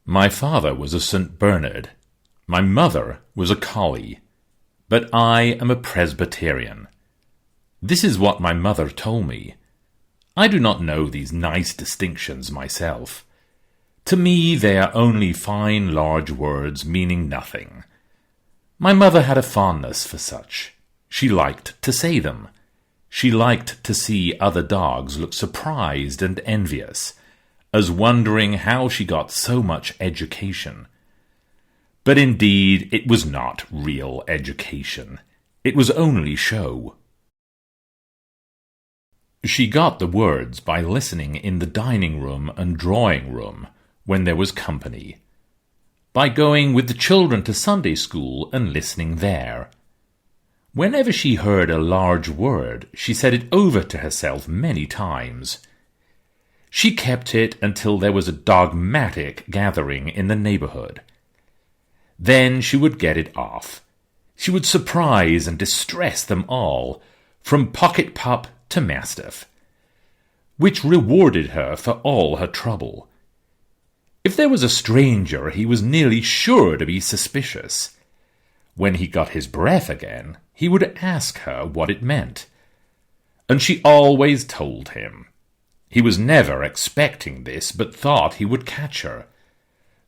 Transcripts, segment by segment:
My father was a St. Bernard. My mother was a collie. But I am a Presbyterian. This is what my mother told me. I do not know these nice distinctions myself. To me they are only fine large words meaning nothing. My mother had a fondness for such. She liked to say them. She liked to see other dogs look surprised and envious, as wondering how she got so much education. But indeed it was not real education. It was only show. She got the words by listening in the dining room and drawing room when there was company, by going with the children to Sunday school and listening there. Whenever she heard a large word, she said it over to herself many times. She kept it until there was a dogmatic gathering in the neighborhood. Then she would get it off. She would surprise and distress them all, from pocket pup to mastiff, which rewarded her for all her trouble. If there was a stranger, he was nearly sure to be suspicious. When he got his breath again, he would ask her what it meant, and she always told him. He was never expecting this, but thought he would catch her.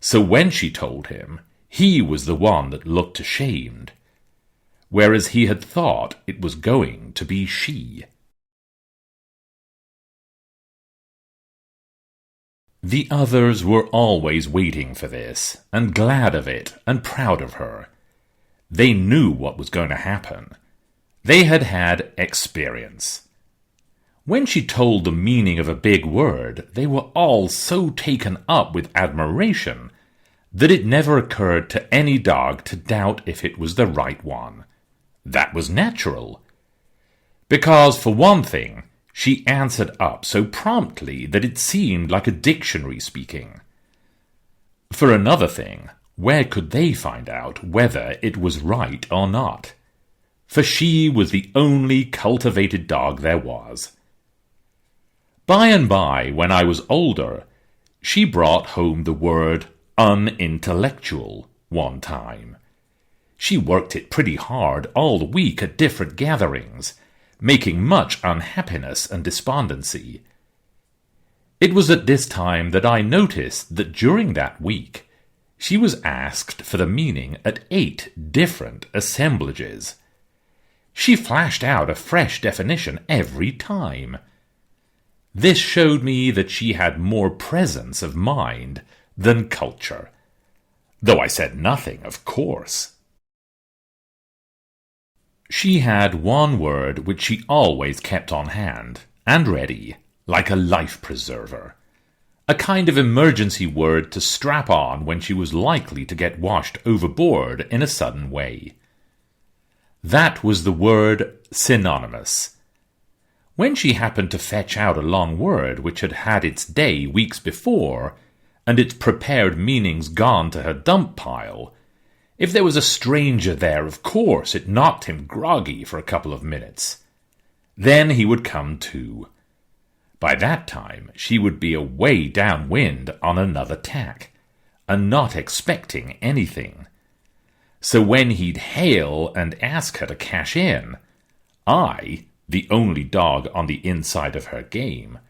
So when she told him, he was the one that looked ashamed, whereas he had thought it was going to be she. The others were always waiting for this, and glad of it, and proud of her. They knew what was going to happen. They had had experience. When she told the meaning of a big word, they were all so taken up with admiration that it never occurred to any dog to doubt if it was the right one. That was natural. Because, for one thing, she answered up so promptly that it seemed like a dictionary speaking. For another thing, where could they find out whether it was right or not? For she was the only cultivated dog there was. By and by, when I was older, she brought home the word unintellectual one time. She worked it pretty hard all the week at different gatherings, making much unhappiness and despondency. It was at this time that I noticed that during that week she was asked for the meaning at 8 different assemblages. She flashed out a fresh definition every time. This showed me that she had more presence of mind than culture, though I said nothing, of course. She had one word which she always kept on hand, and ready, like a life-preserver, a kind of emergency word to strap on when she was likely to get washed overboard in a sudden way. That was the word synonymous. When she happened to fetch out a long word which had had its day weeks before, and its prepared meanings gone to her dump pile, if there was a stranger there, of course it knocked him groggy for a couple of minutes. Then he would come to. By that time she would be away downwind on another tack, and not expecting anything. So when he'd hail and ask her to cash in, I, the only dog on the inside of her game,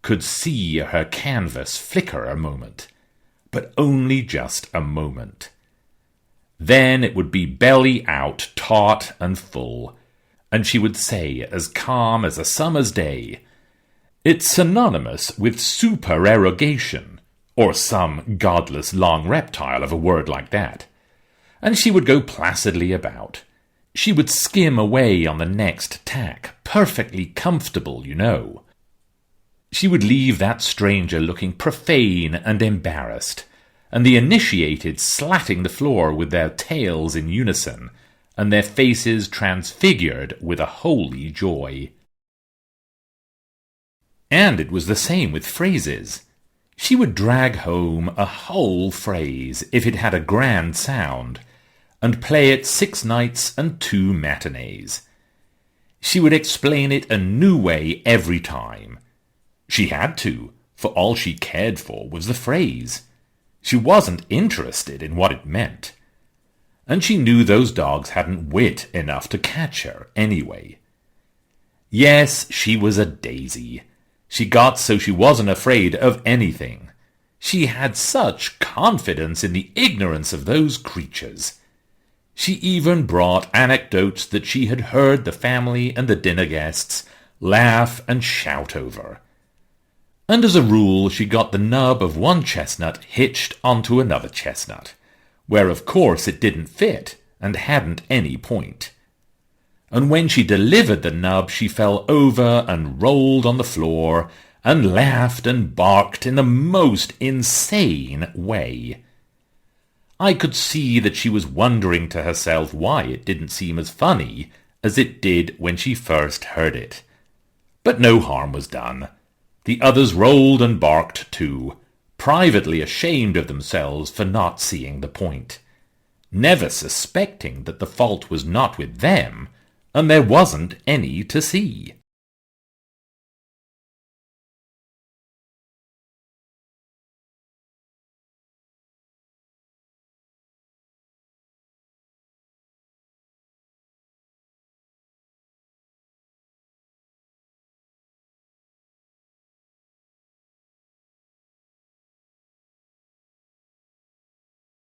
could see her canvas flicker a moment, but only just a moment. Then it would be belly out, taut and full, and she would say, as calm as a summer's day, "It's synonymous with supererogation," or some godless long reptile of a word like that. And she would go placidly about. She would skim away on the next tack, perfectly comfortable, you know. She would leave that stranger looking profane and embarrassed, and the initiated slatting the floor with their tails in unison, and their faces transfigured with a holy joy. And it was the same with phrases. She would drag home a whole phrase if it had a grand sound, and play it 6 nights and 2 matinees. She would explain it a new way every time. She had to, for all she cared for was the phrase. She wasn't interested in what it meant. And she knew those dogs hadn't wit enough to catch her anyway. Yes, she was a daisy. She got so she wasn't afraid of anything. She had such confidence in the ignorance of those creatures. She even brought anecdotes that she had heard the family and the dinner guests laugh and shout over. And as a rule, she got the nub of one chestnut hitched onto another chestnut, where of course it didn't fit and hadn't any point. And when she delivered the nub, she fell over and rolled on the floor and laughed and barked in the most insane way. I could see that she was wondering to herself why it didn't seem as funny as it did when she first heard it. But no harm was done. The others rolled and barked too, privately ashamed of themselves for not seeing the point, never suspecting that the fault was not with them, and there wasn't any to see.